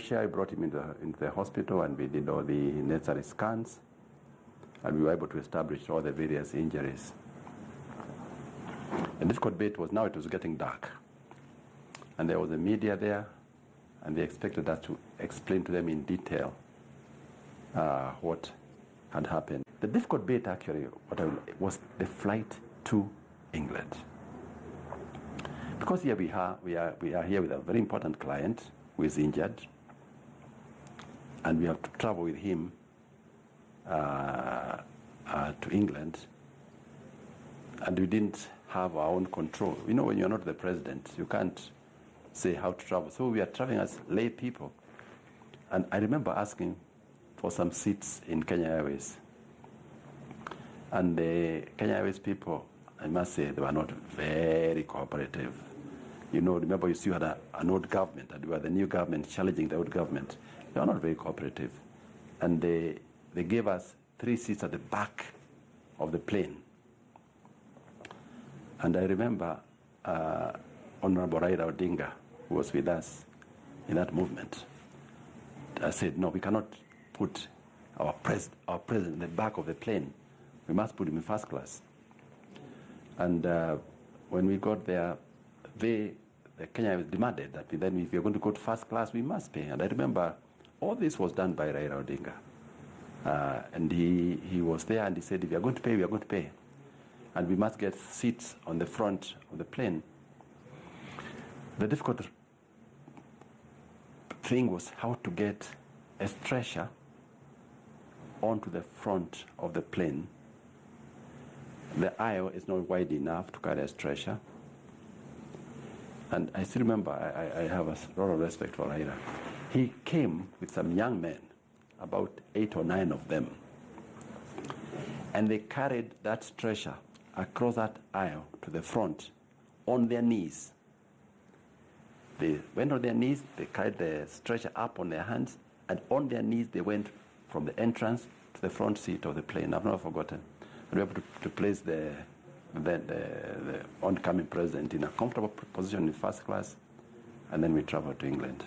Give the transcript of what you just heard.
Croatia. I brought him into the hospital, and we did all the necessary scans, and we were able to establish all the various injuries. The difficult bit was now it was getting dark, and there was the media there, and they expected us to explain to them in detail what had happened. The difficult bit actually was the flight to England, because here we are here with a very important client who is injured, and we have to travel with him to England, and we didn't have our own control. You know, when you're not the president, you can't say how to travel. So we are traveling as lay people. And I remember asking for some seats in Kenya Airways. And the Kenya Airways people, I must say, they were not very cooperative. You know, remember you still had an old government, and we were the new government challenging the old government. They were not very cooperative. And they gave us 3 seats at the back of the plane. And I remember Honorable Raila Odinga, who was with us in that movement, I said, no, we cannot put our president in the back of the plane. We must put him in first class. And when we got there, the Kenya demanded that then if you're going to go to first class, we must pay. And I remember all this was done by Raila Odinga. And he was there, and he said, if you're going to pay, we are going to pay. And we must get seats on the front of the plane. The difficult thing was how to get a stretcher onto the front of the plane. The aisle is not wide enough to carry a stretcher. And I still remember, I have a lot of respect for Raila. He came with some young men, about 8 or 9 of them, and they carried that stretcher across that aisle to the front on their knees. They went on their knees, they carried the stretcher up on their hands, and on their knees they went from the entrance to the front seat of the plane. I've never forgotten. And we were able to place the oncoming president in a comfortable position in first class, and then we traveled to England.